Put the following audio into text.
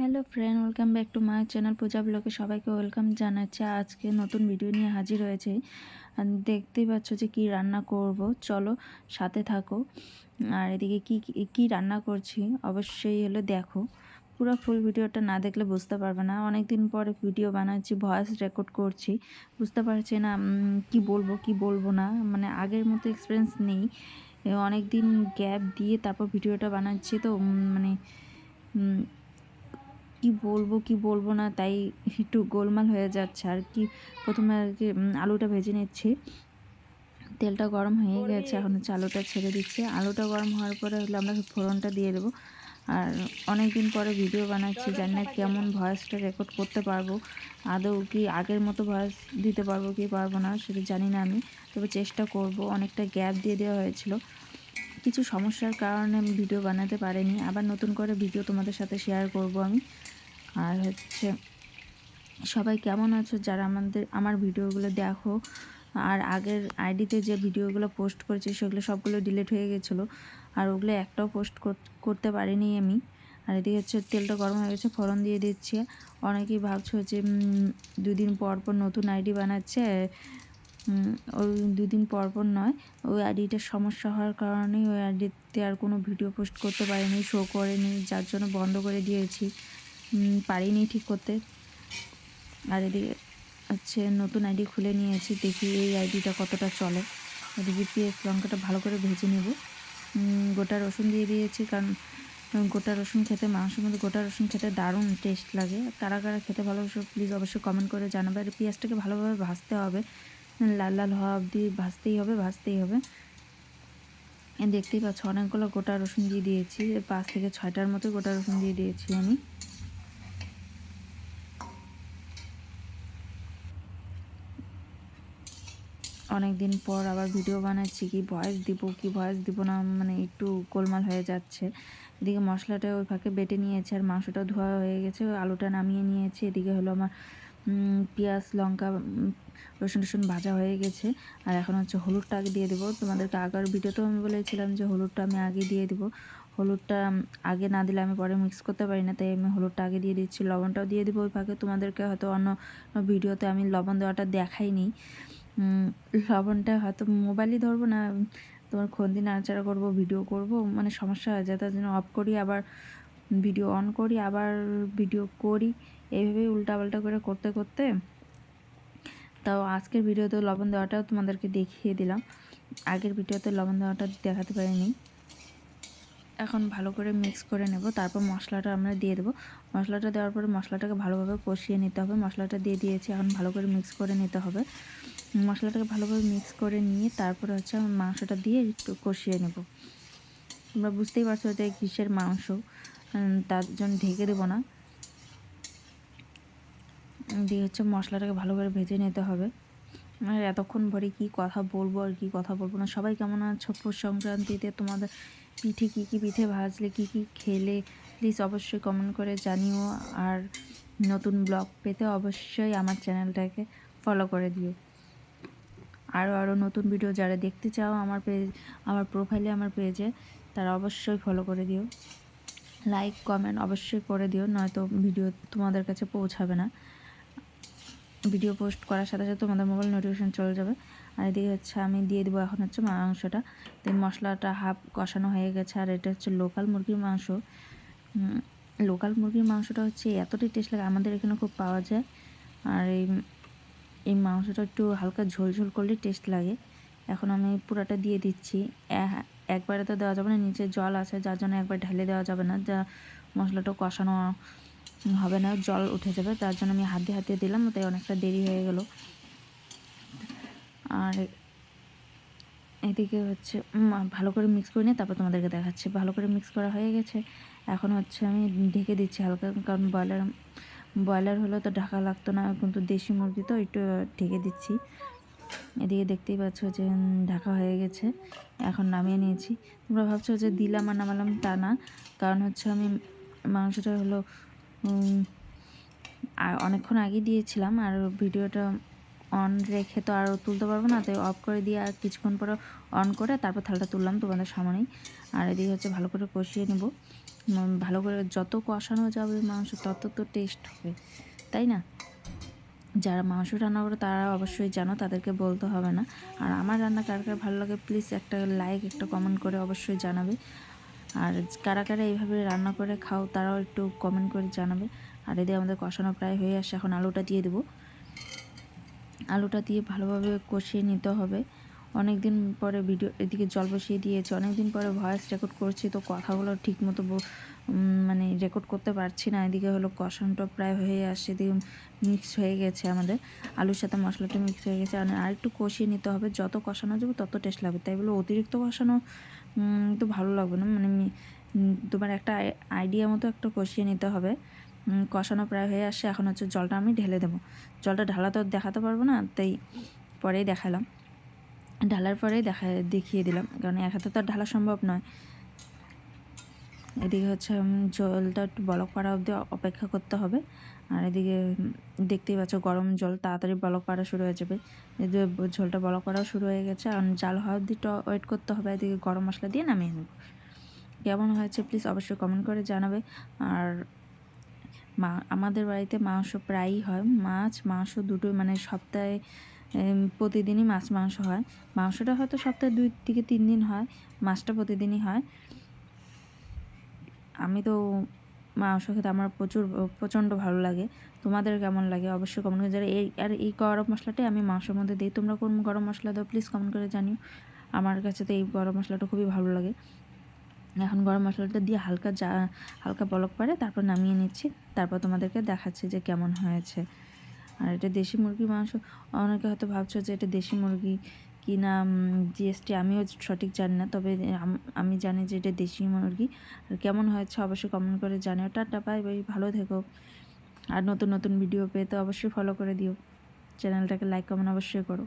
Hello friend, welcome back to my channel Puja ব্লগে সবাইকে welcome জানাচ্ছি। আজকে নতুন ভিডিও নিয়ে হাজির হয়েছে। দেখতেই পাচ্ছ যে কি রান্না করব, চলো সাথে থাকো। আর এদিকে কি কি রান্না করছি অবশ্যই হলো দেখো। পুরো ফুল ভিডিওটা না দেখলে বুঝতে পারবে না। অনেক দিন পরে ভিডিও বানাচ্ছি, ভয়েস রেকর্ড করছি, বুঝতে পারছি না কি বলবো কি বলবো না, মানে আগের মতো এক্সপিরিয়েন্স নেই। অনেক দিন গ্যাপ দিয়ে তারপর ভিডিওটা বানাচ্ছি, তো মানে কি বলবো কি বলবো না, তাই একটু গোলমাল হয়ে যাচ্ছে আর কি। প্রথমে আর কি আলুটা ভেজে নিচ্ছি, তেলটা গরম হয়ে গেছে, এখন হচ্ছে আলুটা ছেড়ে দিচ্ছি। আলুটা গরম হওয়ার পরে হলো আমরা ফোড়নটা দিয়ে দেবো। আর অনেক দিন পরে ভিডিও বানাচ্ছি, জানি না কেমন ভয়েসটা রেকর্ড করতে পারবো, আদৌ কি আগের মতো ভয়েস দিতে পারবো কি পারবো না সেটা জানি না আমি, তবে চেষ্টা করব। অনেকটা গ্যাপ দিয়ে দেওয়া হয়েছিল, কিছু সমস্যার কারণে আমি ভিডিও বানাতে পারিনি। আবার নতুন করে ভিডিও তোমাদের সাথে শেয়ার করব আমি। আর হচ্ছে সবাই কেমন আছো যারা আমার ভিডিওগুলো দেখো। আর আগের আইডিতে যে ভিডিওগুলো পোস্ট করেছি সেগুলো সবগুলো ডিলিট হয়ে গেছিলো, আর ওগুলো একটাও পোস্ট করতে পারিনি আমি। আর এদিকে হচ্ছে তেলটা গরম হয়ে গেছে, ফোড়ন দিয়ে দিচ্ছি। অনেকেই ভাবছো যে দুদিন পর পর নতুন আইডি বানাচ্ছে, ওই দুদিন পর পর নয়, ওই আইডিটার সমস্যা হওয়ার কারণেই ওই আইডিতে আর কোনো ভিডিও পোস্ট করতে পারিনি, শো করেনি, যার জন্য বন্ধ করে দিয়েছি, পারিনি ঠিক করতে। আর এদিকে হচ্ছে নতুন আইডি খুলে নিয়েছি, দেখি এই আইডিটা কতটা চলে। এদিকে পেঁয়াজ লঙ্কাটা ভালো করে ভেজে নেব। গোটা রসুন দিয়ে দিয়েছি, কারণ গোটা রসুন খেতে, মাংসের মধ্যে গোটা রসুন খেতে দারুণ টেস্ট লাগে। কারা কারা খেতে ভালোবাসো প্লিজ অবশ্যই কমেন্ট করে জানাবে। আর পেঁয়াজটাকে ভালোভাবে ভাজতে হবে, লাল লাল হওয়া অবধি ভাজতেই হবে। দেখতেই পাচ্ছ অনেকগুলো গোটা রসুন দিয়ে দিয়েছি, 5 থেকে 6টার মতো গোটা রসুন দিয়ে দিয়েছি আমি। অনেক দিন পর আবার ভিডিও বানাচ্ছি, কি ভয়েস দিব না, মানে একটু গোলমাল হয়ে যাচ্ছে। এদিকে মশলাটা ওই ফাঁকে বেটে নিয়েছে, আর মাংসটা ধোয়া হয়ে গেছে, আলুটা নামিয়ে নিয়েছি। এদিকে হলো আমার পেঁয়াজ লঙ্কা রসুন ভাজা হয়ে গেছে। আর এখন হচ্ছে হলুদটা আগে দিয়ে দেবো। তোমাদেরকে আগের ভিডিওতেও আমি বলেছিলাম যে হলুদটা আমি আগে দিয়ে দেবো। হলুদটা আগে না দিলে আমি পরে মিক্স করতে পারি না, তাই আমি হলুদটা আগে দিয়ে দিচ্ছি। লবণটাও দিয়ে দেবো ওই ফাঁকে। তোমাদেরকে হয়তো অন্য ভিডিওতে আমি লবণ দেওয়াটা দেখাইনি। লবণটা হয়তো মোবাইলই ধরবো না, তোমার খন্তি নাড়াচাড়া করবো, ভিডিও করব, মানে সমস্যা হয়ে যায়, তার জন্য অফ করি, আবার ভিডিও অন করি, আবার ভিডিও করি, এইভাবেই উল্টাপাল্টা করে করতে করতে। তাও আজকের ভিডিওতে লবণ দেওয়াটাও তোমাদেরকে দেখিয়ে দিলাম, আগের ভিডিওতে লবণ দেওয়াটা দেখাতে পারিনি। এখন ভালো করে মিক্স করে নেব, তারপর মশলাটা আমরা দিয়ে দেবো। মশলাটা দেওয়ার পরে মশলাটাকে ভালোভাবে কষিয়ে নিতে হবে। মশলাটা দিয়ে দিয়েছি, এখন ভালো করে মিক্স করে নিতে হবে। মশলাটাকে ভালোভাবে মিক্স করে নিয়ে তারপরে হচ্ছে আমি মাংসটা দিয়ে একটু কষিয়ে নেব। তোমরা বুঝতেই পারছো যে কিসের মাংস, তার জন্য ঢেকে দেবো না। দিয়ে হচ্ছে মশলাটাকে ভালো করে ভেজে নিতে হবে। আর এতক্ষণ ভরে কি কথা বলবো আর কি কথা বলবো না। সবাই কেমন আছো? পৌষ সংক্রান্তিতে তোমাদের পিঠে কী কী পিঠে ভাজলে, কী কী খেলে, প্লিজ অবশ্যই কমেন্ট করে জানিও। আর নতুন ব্লগ পেতে অবশ্যই আমার চ্যানেলটাকে ফলো করে দিও। আরও নতুন ভিডিও যারা দেখতে চাও আমার আমার প্রোফাইলে, আমার পেজে, তারা অবশ্যই ফলো করে দিও। লাইক কমেন্ট অবশ্যই করে দিও, নয়তো ভিডিও তোমাদের কাছে পৌঁছাবে না। ভিডিও পোস্ট করার সাথে সাথে তোমাদের মোবাইল নোটিফিকেশান চলে যাবে। আর এদিকে হচ্ছে আমি দিয়ে দেবো এখন হচ্ছে মাংসটা। তো মশলাটা হাফ কষানো হয়ে গেছে। আর এটা হচ্ছে লোকাল মুরগির মাংস। লোকাল মুরগির মাংসটা হচ্ছে এতটাই টেস্ট লাগে, আমাদের এখানে খুব পাওয়া যায়। আর এই মাংসটা একটু হালকা ঝোল ঝোল করলে টেস্ট লাগে। এখন আমি পুরাটা দিয়ে দিচ্ছি। একবারে তো দেওয়া যাবে না, নিচে জল আছে, যার জন্য একবার ঢেলে দেওয়া যাবে না, যা মশলাটা কষানো হবে না, জল উঠে যাবে, তার জন্য আমি হাত দিয়ে দিলাম, তাই অনেকটা দেরি হয়ে গেল। আর এদিকে হচ্ছে ভালো করে মিক্স করে নিয়ে তারপর তোমাদেরকে দেখাচ্ছি। ভালো করে মিক্স করা হয়ে গেছে, এখন হচ্ছে আমি ঢেকে দিচ্ছি হালকা, কারণ ব্রয়লার হলে তো ঢাকা লাগতো না, কিন্তু দেশি মুরগি তো একটু ঢেকে দিচ্ছি। এদিকে দেখতেই পাচ্ছ যে ঢাকা হয়ে গেছে, এখন নামিয়ে নিয়েছি। তোমরা ভাবছো যে দিলাম আর নামালাম, তা না, কারণ হচ্ছে আমি মাংসটা হলো অনেকক্ষণ আগে দিয়েছিলাম, আর ভিডিওটা অন রেখে তো আর তুলতে পারবো না, তাই অফ করে দিয়ে আর কিছুক্ষণ পরে অন করে তারপর থালটা তুললাম তোমাদের সামনেই। আর এদিকে হচ্ছে ভালো করে কষিয়ে নেব। ভালো করে যত কষানো যাবে মাংস তত তো টেস্ট হবে, তাই না? যারা মাংস রান্না করে তারা অবশ্যই জানো, তাদেরকে বলতে হবে না। আর আমার রান্না কার কার ভালো লাগে প্লিজ একটা লাইক একটা কমেন্ট করে অবশ্যই জানাবে। আর কারা কারা এইভাবে রান্না করে খাও তারাও একটু কমেন্ট করে জানাবে। আর এদিকে আমাদের কষানো প্রায় হয়ে আসে, এখন আলুটা দিয়ে দেবো। আলুটা দিয়ে ভালোভাবে কষিয়ে নিতে হবে। অনেক দিন পরে ভিডিও এদিকে জল বসিয়ে দিয়েছি, অনেক দিন পরে ভয়েস রেকর্ড করছি, তো কথাগুলো ঠিক মতো মানে রেকর্ড করতে পারছি না। এদিকে হলো কষানোটা প্রায় হয়ে আসছে, এদিকে মিক্স হয়ে গেছে, আমাদের আলুর সাথে মশলাটা মিক্স হয়ে গেছে। আর একটু কষিয়ে নিতে হবে, যত কষানো যাবে তত টেস্ট লাগবে, তাই বলে অতিরিক্ত কষানো তো ভালো লাগবে না। মানে তোমার একটা আইডিয়া মতো একটু কষিয়ে নিতে হবে। কষানো প্রায় হয়ে আসছে, এখন হচ্ছে জলটা আমি ঢেলে দেবো। জলটা ঢালা তো দেখাতে পারবো না, তাই পরেই দেখালাম। ঢালার পরেই দেখিয়ে দিলাম, কারণ এক হাতে তো আর ঢালা সম্ভব নয়। এদিকে হচ্ছে জলটা একটু বলক পাড়া অবধি অপেক্ষা করতে হবে। আর এদিকে দেখতেই পাচ্ছ গরম জল তাড়াতাড়ি বলক পাড়া শুরু হয়ে যাবে। এদিকে ঝোলটা বলক পাড়াও শুরু হয়ে গেছে, আর জাল হওয়া অবধি ওয়েট করতে হবে। এদিকে গরম মশলা দিয়ে নামিয়ে নেব। কেমন হয়েছে প্লিজ অবশ্যই কমেন্ট করে জানাবে। আর আমাদের বাড়িতে মাংস প্রায়ই হয়, মাছ মাংস দুটোই, মানে সপ্তাহে প্রতিদিনই মাছ মাংস হয়। মাংসটা হয়তো সপ্তাহে 2 থেকে 3 দিন হয়, মাছটা প্রতিদিনই হয়। আমি তো মাংস খেতে আমার প্রচণ্ড ভালো লাগে। তোমাদের কেমন লাগে অবশ্যই কমেন্ট করে জানাও। এই গরম মশলাটাই আমি মাংসের মধ্যে দিই। তোমরা কোন গরম মশলা দাও প্লিজ কমেন্ট করে জানিও। আমার কাছে তো এই গরম মশলাটা খুবই ভালো লাগে। এখন গরম মশলাটা দিয়ে হালকা বলক পাড়ে তারপর নামিয়ে নিচ্ছি, তারপর তোমাদেরকে দেখাচ্ছি যে কেমন হয়েছে। আর এটা দেশি মুরগির মাংস। অনেকে হয়তো ভাবছো যে এটা দেশি মুরগি কি না, জিএসটি আমিও সঠিক জানি না, তবে আমি জানি যে এটা দেশি মুরগি। আর কেমন হয়েছে অবশ্যই কমেন্ট করে জানিও। টাটা, বাই বাই, ভালো থেকো। আর নতুন নতুন ভিডিও পেতে অবশ্যই ফলো করে দিও, চ্যানেলটাকে লাইক কমেন্ট অবশ্যই করো।